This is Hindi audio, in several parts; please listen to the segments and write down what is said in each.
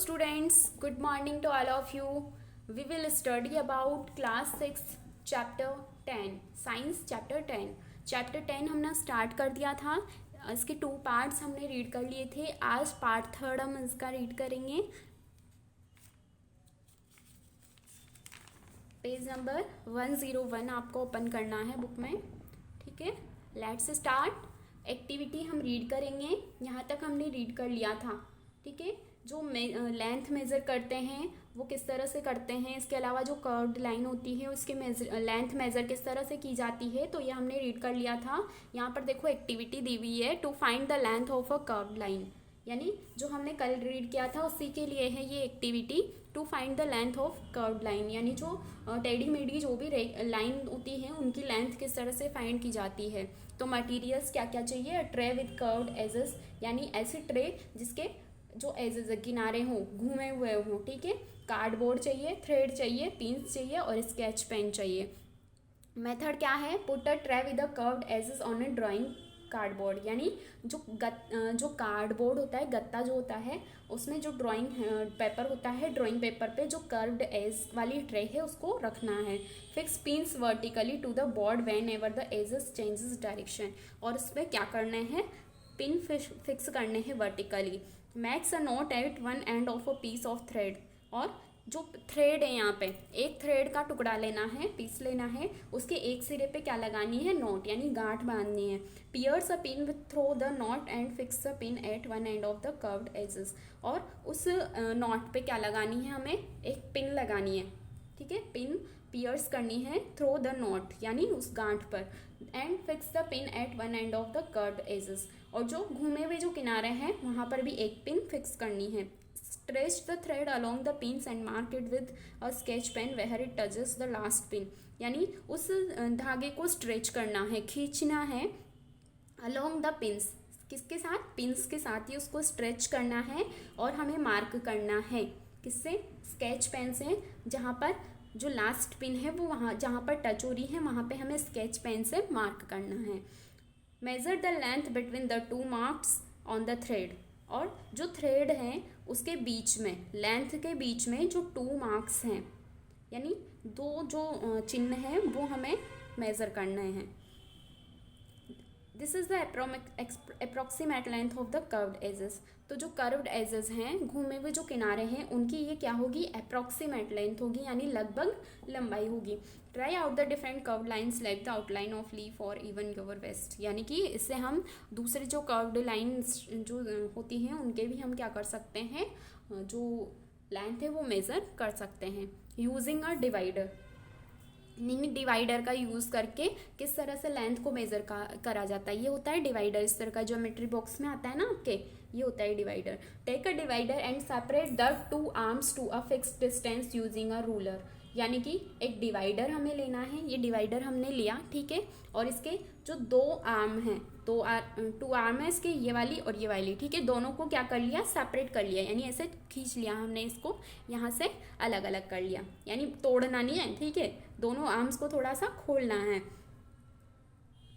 students, good morning to all of you. We will study about class 6 chapter 10 science chapter 10. chapter 10 हमने स्टार्ट कर दिया था. इसके 2 पार्ट्स हमने रीड कर लिए थे. आज पार्ट 3 हम इसका रीड करेंगे. पेज नंबर 101 आपको ओपन करना है बुक में. ठीक है, लेट्स स्टार्ट. एक्टिविटी हम रीड करेंगे. यहाँ तक हमने रीड कर लिया था. ठीक है, जो लेंथ मेज़र करते हैं वो किस तरह से करते हैं, इसके अलावा जो कर्व्ड लाइन होती है उसके लेंथ मेज़र किस तरह से की जाती है, तो ये हमने रीड कर लिया था. यहाँ पर देखो एक्टिविटी दी हुई है, to find the length of a curved line. यानी जो हमने कल रीड किया था उसी के लिए है ये activity, to find the length of curved line. यानी जो टेढ़ी मेढ़ी जो भी लाइन होती है उनकी लेंथ किस तरह से फाइंड की जाती है. तो मटेरियल्स क्या क्या चाहिए. ट्रे विद कर्व्ड एजेस, यानी ऐसे ट्रे जिसके जो एजेस किनारे हों, घूमे हुए हों. ठीक है, कार्डबोर्ड चाहिए, थ्रेड चाहिए, पिन्स चाहिए और स्केच पेन चाहिए. मेथड क्या है. Put a tray with a curved edges on a drawing cardboard. यानी जो कार्डबोर्ड होता है, गत्ता जो होता है, उसमें जो ड्राइंग पेपर होता है, ड्राइंग पेपर पे जो कर्व्ड एज वाली ट्रे है उसको रखना है. Fix pins vertically to the board whenever the edges changes direction. और इसमें क्या करना है, पिन फिक्स करने हैं vertically. Make a knot at one end of a piece of thread. और जो थ्रेड है यहाँ पे, एक थ्रेड का टुकड़ा लेना है, पीस लेना है, उसके एक सिरे पे क्या लगानी है, नोट यानी गांठ बांधनी है. Pierce a pin with through the knot and fix a pin at one end of the curved edges. और उस नॉट पे क्या लगानी है, हमें एक पिन लगानी है. ठीक है, पिन पियर्स करनी है, थ्रो द नॉट यानी उस गांठ पर, and fix the pin at one end of the curved edges. और जो घूमे हुए जो किनारे हैं वहाँ पर भी एक पिन फिक्स करनी है. Stretch the thread along the pins and mark it with a sketch pen where it touches the last pin. यानी उस धागे को स्ट्रेच करना है, खींचना है अलोंग द पिन्स. किसके साथ, पिन्स के साथ ही उसको स्ट्रेच करना है और हमें मार्क करना है. किससे, स्केच पेन से. जहाँ पर जो लास्ट पिन है वो वहाँ जहाँ पर टच हो रही है वहाँ पे हमें स्केच पेन से मार्क करना है. Measure the length between the two marks on the thread. और जो थ्रेड है उसके बीच में, लेंथ के बीच में जो 2 मार्क्स हैं, यानी 2 जो चिन्ह हैं वो हमें मेज़र करने हैं. This is the approximate length of the curved edges. तो जो कर्व्ड एजेस हैं, घूमे हुए जो किनारे हैं, उनकी ये क्या होगी, अप्रॉक्सीमेट लेंथ होगी, यानी लगभग लंबाई होगी. Try out the different curved lines like the outline of leaf और इवन योर वेस्ट. यानी कि इससे हम दूसरे जो कर्व्ड लाइन्स जो होती हैं उनके भी हम क्या कर सकते हैं, जो लेंथ है वो मेज़र कर सकते हैं. Using a divider. डिवाइडर का यूज़ करके किस तरह से लेंथ को मेज़र करा जाता है, ये होता है डिवाइडर. इस तरह का ज्योमेट्री बॉक्स में आता है ना आपके, ये होता है divider. Take a divider and separate the 2 arms to a fixed distance using a ruler. यानी कि एक डिवाइडर हमें लेना है, ये डिवाइडर हमने लिया. ठीक है, और इसके जो 2 आर्म हैं, 2 आर्म है इसके, ये वाली और ये वाली. ठीक है, दोनों को क्या कर लिया, सेपरेट कर लिया, यानी ऐसे खींच लिया हमने, इसको यहाँ से अलग अलग कर लिया. यानी तोड़ना नहीं है. ठीक है, दोनों आर्म्स को थोड़ा सा खोलना है.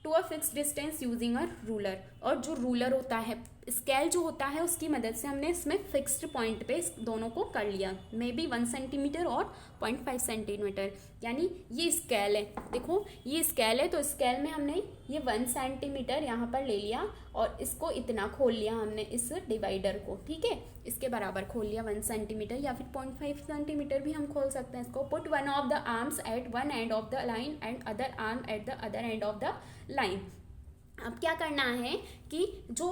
To a fix distance using a ruler. और जो रूलर होता है, स्केल जो होता है, उसकी मदद से हमने इसमें फिक्स्ड पॉइंट पे इस दोनों को कर लिया. मे बी 1 सेंटीमीटर और 0.5 सेंटीमीटर. यानी ये स्केल है, देखो ये स्केल है, तो स्केल में हमने ये 1 सेंटीमीटर यहाँ पर ले लिया और इसको इतना खोल लिया हमने, इस डिवाइडर को. ठीक है, इसके बराबर खोल लिया 1 सेंटीमीटर, या फिर 0.5 सेंटीमीटर भी हम खोल सकते हैं इसको. Put one of the arms at one end of the line and other arm at the other end of the line. अब क्या करना है कि जो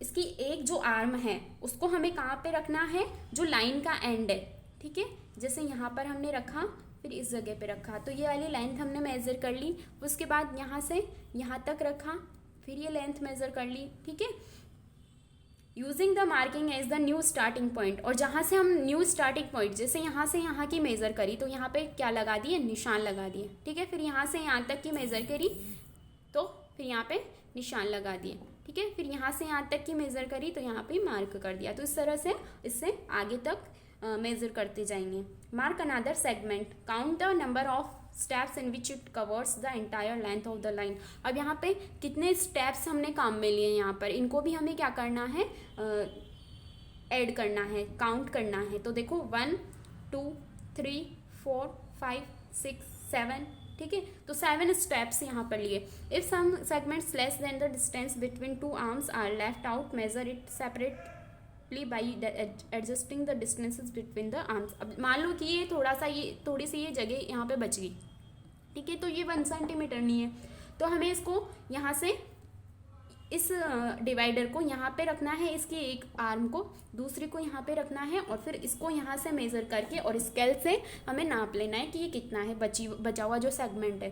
इसकी एक जो आर्म है उसको हमें कहाँ पे रखना है, जो लाइन का एंड है. ठीक है, जैसे यहाँ पर हमने रखा, फिर इस जगह पे रखा, तो ये वाली लेंथ हमने मेज़र कर ली. उसके बाद यहाँ से यहाँ तक रखा, फिर ये लेंथ मेज़र कर ली. ठीक है, using the marking as the new starting point. और जहाँ से हम न्यू स्टार्टिंग पॉइंट, जैसे यहाँ से यहाँ की मेज़र करी तो यहाँ पे क्या लगा दिए, निशान लगा दिए. ठीक है, फिर यहाँ से यहाँ तक की मेज़र करी तो फिर यहाँ पे निशान लगा दिए. ठीक है, फिर यहाँ से यहाँ तक की मेज़र करी तो यहाँ पे मार्क कर दिया. तो इस तरह से इससे आगे तक मेज़र करते जाएंगे. Mark another segment, count the number of steps in which it covers the entire length of the line. अब यहाँ पे कितने स्टेप्स हमने काम में लिए, यहाँ पर इनको भी हमें क्या करना है, ऐड करना है, काउंट करना है। तो देखो 1 2 3 4 5 6 7, ठीक है। तो 7 स्टेप्स यहाँ पर लिए। If some segments less than the distance between two arms are left out, measure it separately by adjusting the distances between the arms. अब मान लो कि ये थोड़ी सी ये जगह यहाँ पे बच गई, ठीक है। तो ये 1 सेंटीमीटर नहीं है, तो हमें इसको यहाँ से इस डिवाइडर को यहाँ पे रखना है, इसकी एक आर्म को, दूसरी को यहाँ पे रखना है, और फिर इसको यहाँ से मेज़र करके और स्केल से हमें नाप लेना है कि ये कितना है बचा हुआ जो सेगमेंट है।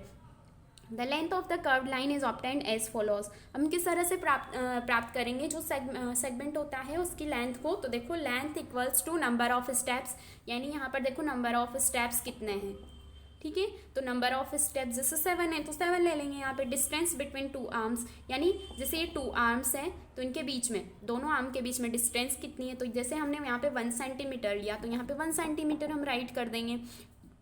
The length of the curved line is obtained as follows. हम किस तरह से प्राप्त करेंगे जो सेगमेंट होता है उसकी लेंथ को। तो देखो length equals to number of steps, यानी यहाँ पर देखो नंबर ऑफ स्टेप्स कितने हैं, ठीक है। तो नंबर ऑफ स्टेप्स जैसे 7 है तो 7 ले लेंगे यहाँ पे। डिस्टेंस बिटवीन टू आर्म्स, यानी जैसे ये 2 आर्म्स हैं तो इनके बीच में, दोनों आर्म के बीच में डिस्टेंस कितनी है। तो जैसे हमने यहाँ पे 1 सेंटीमीटर लिया तो यहाँ पे 1 सेंटीमीटर हम राइट कर देंगे।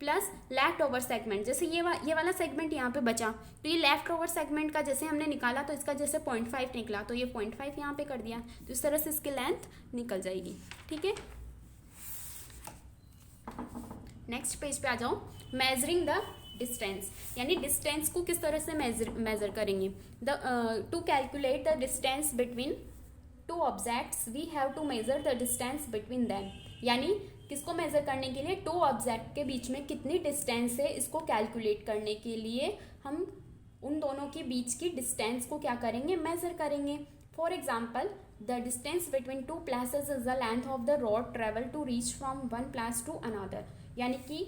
प्लस लेफ्ट ओवर सेगमेंट, जैसे ये वाला सेगमेंट यहाँ पे बचा, तो ये लेफ्ट ओवर सेगमेंट का जैसे हमने निकाला तो इसका जैसे 0.5 निकला, तो ये 0.5 यहाँ पे कर दिया। तो इस तरह से इसकी लेंथ निकल जाएगी, ठीक है। नेक्स्ट पेज पे आ जाओ। मेजरिंग द डिस्टेंस, यानी डिस्टेंस को किस तरह से मेजर करेंगे। To calculate the distance between two objects we have to measure the distance between them. यानी किसको मेजर करने के लिए, 2 ऑब्जेक्ट के बीच में कितनी डिस्टेंस है, इसको कैलकुलेट करने के लिए हम उन दोनों के बीच की डिस्टेंस को क्या करेंगे, मेजर करेंगे। For example the distance between 2 places is the length of the road travel to reach from 1 place to another. यानी कि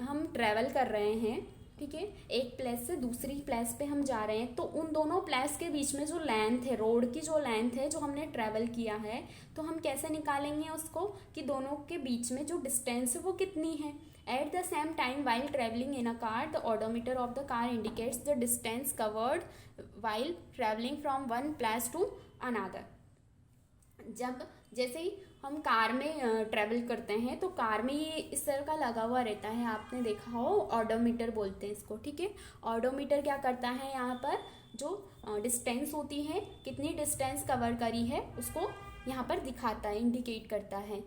हम ट्रैवल कर रहे हैं, ठीक है, एक प्लेस से दूसरी प्लेस पे हम जा रहे हैं, तो उन दोनों प्लेस के बीच में जो लेंथ है, रोड की जो लेंथ है जो हमने ट्रैवल किया है, तो हम कैसे निकालेंगे उसको कि दोनों के बीच में जो डिस्टेंस है वो कितनी है। At the same time while travelling in a car the odometer of the car indicates the distance covered while travelling from 1 place to another. जब जैसे ही हम कार में ट्रैवल करते हैं तो कार में ये इस तरह का लगा हुआ रहता है, आपने देखा हो, ऑडोमीटर बोलते हैं इसको, ठीक है। ऑडोमीटर क्या करता है, यहाँ पर जो डिस्टेंस होती है, कितनी डिस्टेंस कवर करी है, उसको यहाँ पर दिखाता है, इंडिकेट करता है,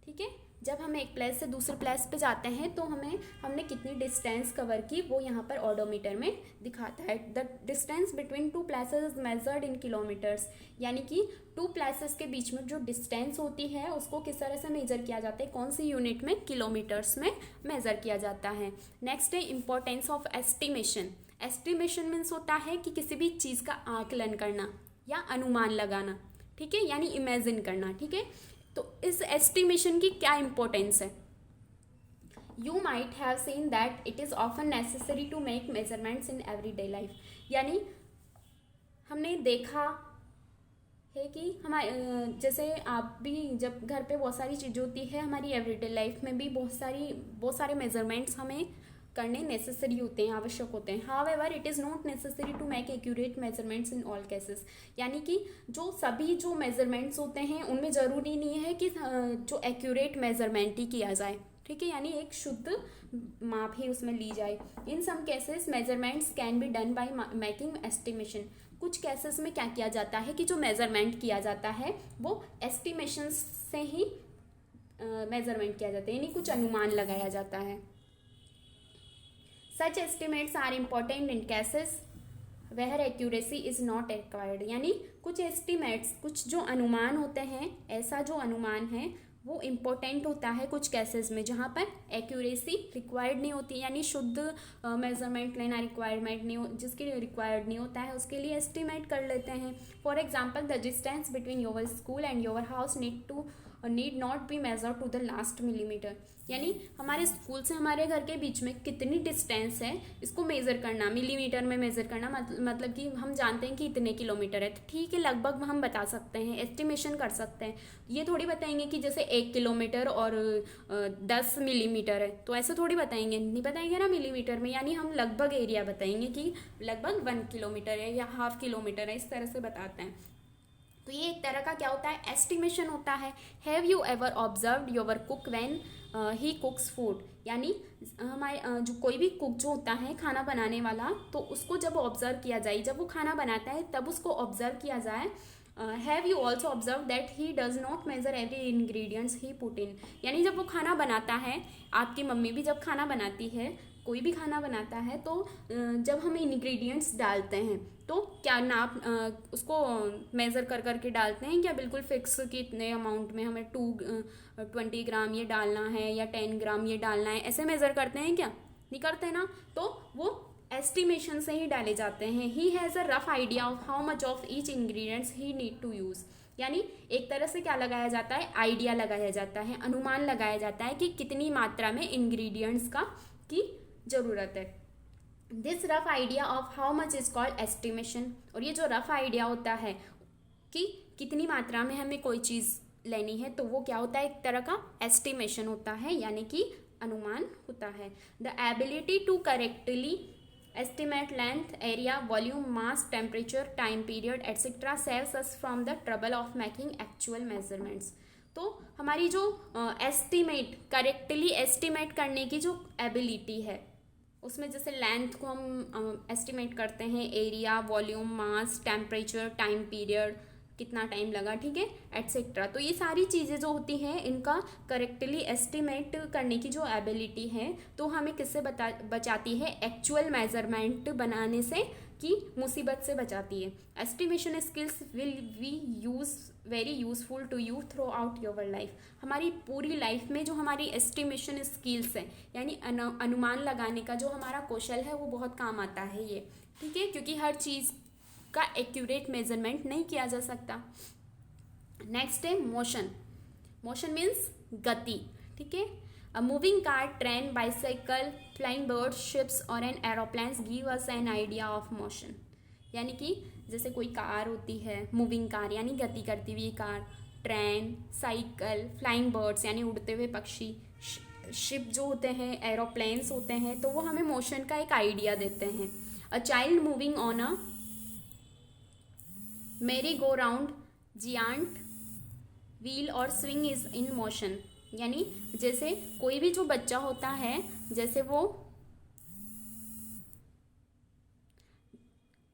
ठीक है। जब हम एक प्लेस से दूसरे प्लेस पे जाते हैं तो हमने कितनी डिस्टेंस कवर की वो यहाँ पर ऑडोमीटर में दिखाता है। The distance between 2 places is measured in kilometres, यानी कि 2 प्लेसेस के बीच में जो डिस्टेंस होती है उसको किस तरह से मेजर किया जाता है, कौन सी यूनिट में, किलोमीटर्स में मेजर किया जाता है। नेक्स्ट है importance of estimation. Estimation means होता है कि किसी भी चीज़ का आकलन करना या अनुमान लगाना, ठीक है, यानी इमेजिन करना, ठीक है। तो इस एस्टिमेशन की क्या इंपॉर्टेंस है। You might have seen that it is often necessary to make measurements in everyday life. यानी हमने देखा है कि हमारे जैसे आप भी जब घर पे बहुत सारी चीज़ें होती है, हमारी एवरीडे लाइफ में भी बहुत सारे मेजरमेंट्स हमें करने नेसेसरी होते हैं, आवश्यक होते हैं। However it is not necessary to make accurate measurements in all cases. यानी कि जो मेजरमेंट्स होते हैं उनमें ज़रूरी नहीं है कि जो एक्यूरेट मेजरमेंट ही किया जाए, ठीक है, यानी एक शुद्ध माप ही उसमें ली जाए। In some cases measurements can be done by making estimation. कुछ केसेस में क्या किया जाता है कि जो मेजरमेंट किया जाता है वो एस्टिमेशन से ही मेजरमेंट किया जाता है, यानी कुछ अनुमान लगाया जाता है। Such estimates are important in cases where accuracy is not required। यानी कुछ एस्टिमेट्स, कुछ जो अनुमान होते हैं, ऐसा जो अनुमान है वो इम्पोर्टेंट होता है कुछ केसेस में जहाँ पर एक्यूरेसी रिक्वायर्ड नहीं होती, यानी शुद्ध मेजरमेंट लेना रिक्वायरमेंट नहीं जिसके रिक्वायर्ड नहीं होता है उसके लिए एस्टिमेट कर लेते हैं। For example the distance between your school and your house need not be measure to the last millimetre. यानी हमारे स्कूल से हमारे घर के बीच में कितनी डिस्टेंस है इसको मेज़र करना, मिलीमीटर में मेज़र करना, मतलब कि हम जानते हैं कि इतने किलोमीटर है, तो ठीक है, लगभग हम बता सकते हैं, एस्टिमेशन कर सकते हैं। ये थोड़ी बताएंगे कि जैसे 1 किलोमीटर और 10 मिलीमीटर है, तो ऐसे थोड़ी बताएंगे, नहीं बताएंगे ना मिलीमीटर में, यानी हम लगभग एरिया बताएंगे कि लगभग 1 किलोमीटर है या ½ किलोमीटर है, इस तरह से बताते हैं। तो ये एक तरह का क्या होता है, एस्टिमेशन होता है। Have you ever observed your cook when he कुक्स food. यानी हमारे जो कोई भी कुक जो होता है, खाना बनाने वाला, तो उसको जब ऑब्जर्व किया जाए, जब वो खाना बनाता है तब उसको ऑब्जर्व किया जाए have you also observe that he does not measure every ingredients he put in. यानी जब वो खाना बनाता है, आपकी मम्मी भी जब खाना बनाती है, कोई भी खाना बनाता है, तो जब हम इंग्रेडिएंट्स डालते हैं तो क्या नाप उसको मेज़र कर कर के डालते हैं क्या? बिल्कुल फिक्स कि इतने अमाउंट में हमें 20 ग्राम ये डालना है या 10 ग्राम ये डालना है, ऐसे मेज़र करते हैं क्या? नहीं करते ना। तो वो एस्टिमेशन से ही डाले जाते हैं। He has a rough idea of how much of each ingredients he need to use. यानी एक तरह से क्या लगाया जाता है? आइडिया लगाया जाता है, अनुमान लगाया जाता है कि कितनी मात्रा में इंग्रेडिएंट्स की ज़रूरत है। This rough idea of how much is called estimation. और ये जो रफ आइडिया होता है कि कितनी मात्रा में हमें कोई चीज़ लेनी है, तो वो क्या होता है? एक तरह का एस्टिमेशन होता है, यानी कि अनुमान होता है। The ability to correctly estimate length, area, volume, mass, temperature, time period etc. saves us from the trouble of making actual measurements। तो हमारी जो करेक्टली एस्टिमेट करने की जो एबिलिटी है, उसमें जैसे लेंथ को हम एस्टिमेट करते हैं, एरिया, वॉल्यूम, मास, टेम्परेचर, टाइम पीरियड, कितना टाइम लगा, ठीक है, एट्सेट्रा। तो ये सारी चीज़ें जो होती हैं, इनका करेक्टली एस्टिमेट करने की जो एबिलिटी है, तो हमें किससे बचाती है? एक्चुअल मेजरमेंट बनाने से, कि मुसीबत से बचाती है। Estimation skills will be very useful to you throughout your life. हमारी पूरी लाइफ में जो हमारी एस्टिमेशन स्किल्स है, यानी अनुमान लगाने का जो हमारा कौशल है, वो बहुत काम आता है ये, ठीक है, क्योंकि हर चीज़ का एक्यूरेट मेजरमेंट नहीं किया जा सकता। नेक्स्ट है मोशन। मोशन मीन्स गति, ठीक है। A moving car, train, bicycle, flying bird, ships और an aeroplanes give us an idea of motion. यानी कि जैसे कोई कार होती है, मूविंग कार यानी गति करती हुई car, train, cycle, flying birds यानी उड़ते हुए पक्षी, शिप जो होते हैं, एरोप्लेन्स होते हैं, तो वो हमें मोशन का एक आइडिया देते हैं। A child moving on a मेरी गो राउंड, जियांट व्हील और स्विंग इज इन मोशन। यानी जैसे कोई भी जो बच्चा होता है, जैसे वो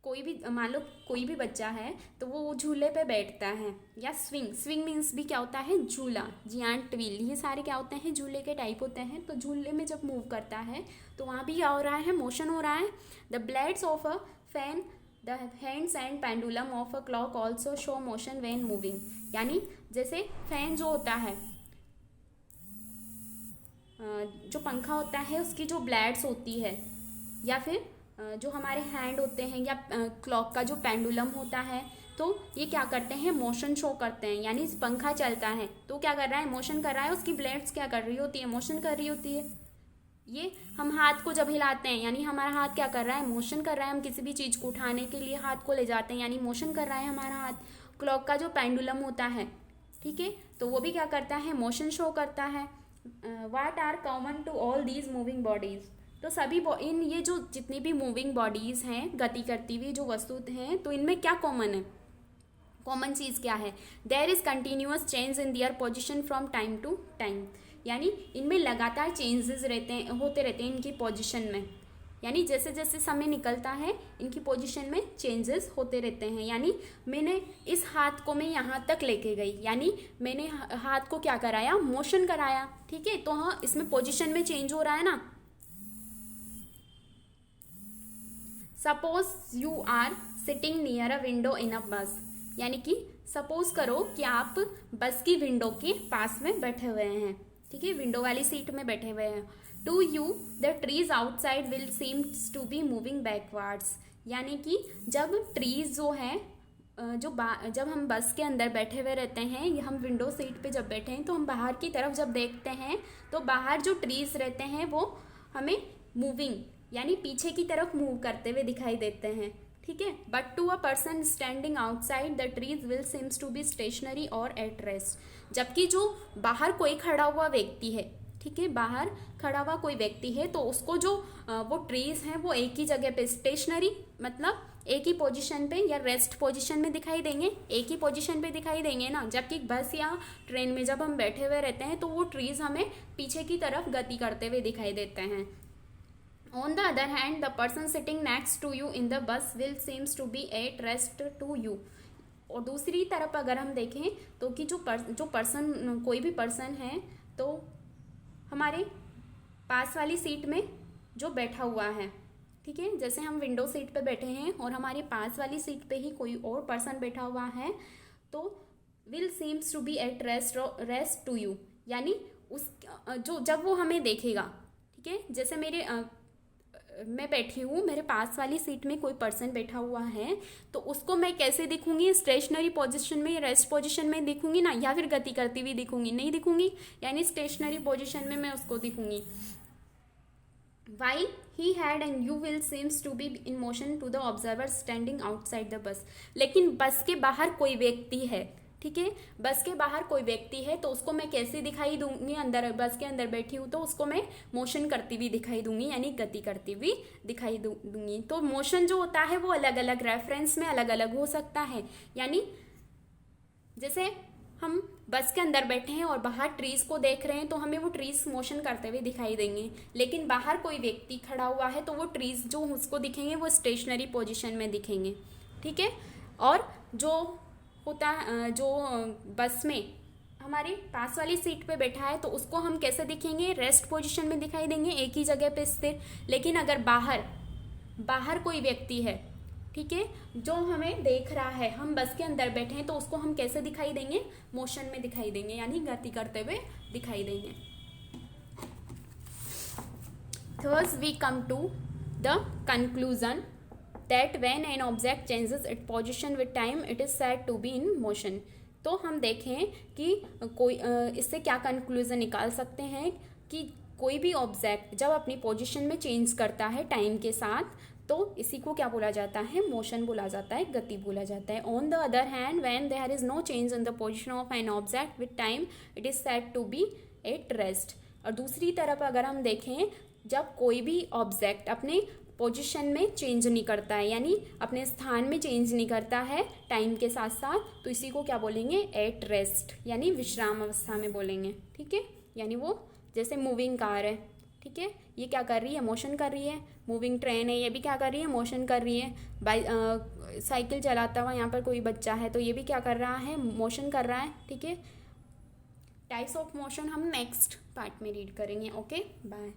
कोई भी, मान लो कोई भी बच्चा है, तो वो झूले पे बैठता है, या स्विंग मीन्स भी क्या होता है? झूला, जियांट व्हील, ये सारे क्या होते हैं? झूले के टाइप होते हैं। तो झूले में जब मूव करता है, तो वहाँ भी क्या हो रहा है? मोशन हो रहा है। The blades of a fan, the hands and pendulum of a clock also show motion when moving. यानी जैसे फैन जो होता है, जो पंखा होता है, उसकी जो ब्लेड्स होती है, या फिर जो हमारे हैंड होते हैं, या क्लॉक का जो पेंडुलम होता है, तो ये क्या करते हैं? मोशन शो करते हैं। यानी पंखा चलता है तो क्या कर रहा है? मोशन कर रहा है। उसकी ब्लेड्स क्या कर रही होती है? मोशन कर रही होती है। ये हम हाथ को जब हिलाते हैं, यानी हमारा हाथ क्या कर रहा है? मोशन कर रहा है। हम किसी भी चीज़ को उठाने के लिए हाथ को ले जाते हैं, यानी मोशन कर रहा है हमारा हाथ। क्लॉक का जो पेंडुलम होता है, ठीक है, तो वो भी क्या करता है? मोशन शो करता है। What are common to all these moving bodies. तो सभी इन ये जो जितनी भी मूविंग बॉडीज़ हैं, गति करती हुई जो वस्तु हैं, तो इनमें क्या कॉमन है? कॉमन चीज़ क्या है? There is continuous change in their position from time to time. यानी इनमें लगातार चेंजेस होते रहते हैं इनकी पोजीशन में। यानी जैसे जैसे समय निकलता है, इनकी पोजीशन में चेंजेस होते रहते हैं। यानी मैंने इस हाथ को मैं यहाँ तक लेके गई, यानी मैंने हाथ को क्या कराया? मोशन कराया, ठीक है। तो हाँ, इसमें पोजीशन में चेंज हो रहा है ना। Suppose you are sitting near a window in a bus. यानी कि सपोज करो कि आप बस की विंडो के पास में बैठे हुए हैं, ठीक है, विंडो वाली सीट में बैठे हुए हैं। To you the trees outside will seems to be moving backwards. यानी कि जब ट्रीज जो है, जब हम बस के अंदर बैठे हुए रहते हैं, हम विंडो सीट पे जब बैठे हैं, तो हम बाहर की तरफ जब देखते हैं, तो बाहर जो ट्रीज रहते हैं वो हमें मूविंग यानी पीछे की तरफ मूव करते हुए दिखाई देते हैं, ठीक है। But to a person standing outside the trees will seems to be stationary और एट रेस्ट। जबकि जो बाहर कोई खड़ा हुआ व्यक्ति है, ठीक है, बाहर खड़ा हुआ कोई व्यक्ति है, तो उसको जो वो ट्रीज हैं वो एक ही जगह पे, स्टेशनरी मतलब एक ही पोजीशन पे या रेस्ट पोजीशन में दिखाई देंगे, एक ही पोजीशन पे दिखाई देंगे ना। जबकि बस या ट्रेन में जब हम बैठे हुए रहते हैं, तो वो ट्रीज हमें पीछे की तरफ गति करते हुए दिखाई देते हैं। On the other hand, the person sitting next to you in the bus will seems to be at rest to you। और दूसरी तरफ अगर हम देखें तो कि जो पर्सन कोई भी पर्सन है तो हमारे पास वाली सीट में जो बैठा हुआ है, ठीक है, जैसे हम विंडो सीट पे बैठे हैं और हमारे पास वाली सीट पे ही कोई और पर्सन बैठा हुआ है तो will seems to be at rest to you, यानी उस जो जब वो हमें देखेगा, ठीक है, जैसे मैं बैठी हूँ, मेरे पास वाली सीट में कोई पर्सन बैठा हुआ है तो उसको मैं कैसे दिखूंगी, स्टेशनरी पोजीशन में, रेस्ट पोजीशन में दिखूंगी ना, या फिर गति करती हुई दिखूंगी, नहीं दिखूंगी, यानी स्टेशनरी पोजीशन में मैं उसको दिखूंगी। While he had and you will seems to be in motion to the observer standing outside the bus, लेकिन बस के बाहर कोई व्यक्ति है, ठीक है, बस के बाहर कोई व्यक्ति है तो उसको मैं कैसे दिखाई दूंगी, अंदर बस के अंदर बैठी हूँ तो उसको मैं मोशन करती हुई दिखाई दूंगी, यानी गति करती हुई दिखाई दूंगी। तो मोशन जो होता है वो अलग अलग रेफरेंस में अलग अलग हो सकता है, यानी जैसे हम बस के अंदर बैठे हैं और बाहर ट्रीज को देख रहे हैं तो हमें वो ट्रीज मोशन करते हुए दिखाई देंगे, लेकिन बाहर कोई व्यक्ति खड़ा हुआ है तो वो ट्रीज जो उसको दिखेंगे वो स्टेशनरी पोजीशन में दिखेंगे, ठीक है। और जो होता है, जो बस में हमारे पास वाली सीट पे बैठा है तो उसको हम कैसे दिखेंगे, रेस्ट पोजीशन में दिखाई देंगे, एक ही जगह पे स्थिर। लेकिन अगर बाहर कोई व्यक्ति है, ठीक है, जो हमें देख रहा है, हम बस के अंदर बैठे हैं तो उसको हम कैसे दिखाई देंगे, मोशन में दिखाई देंगे, यानी गति करते हुए दिखाई देंगे। Thus we come to the conclusion that when an object changes its position with time it is said to be in motion। तो हम देखें कि कोई इससे क्या कंक्लूजन निकाल सकते हैं कि कोई भी ऑब्जेक्ट जब अपनी पोजीशन में चेंज करता है टाइम के साथ तो इसी को क्या बोला जाता है, मोशन बोला जाता है, गति बोला जाता है। On the other hand when there is no change in the position of an object with time it is said to be at rest. और दूसरी तरफ अगर हम देखें, जब कोई भी ऑब्जेक्ट अपने पोजीशन में चेंज नहीं करता है, यानी अपने स्थान में चेंज नहीं करता है टाइम के साथ साथ, तो इसी को क्या बोलेंगे, एट रेस्ट, यानी विश्राम अवस्था में बोलेंगे, ठीक है। यानी वो जैसे मूविंग कार है, ठीक है, ये क्या कर रही है, मोशन कर रही है। मूविंग ट्रेन है, ये भी क्या कर रही है, मोशन कर रही है। साइकिल चलाता हुआ यहाँ पर कोई बच्चा है तो ये भी क्या कर रहा है, मोशन कर रहा है, ठीक है। टाइप्स ऑफ मोशन हम नेक्स्ट पार्ट में रीड करेंगे। Okay, bye.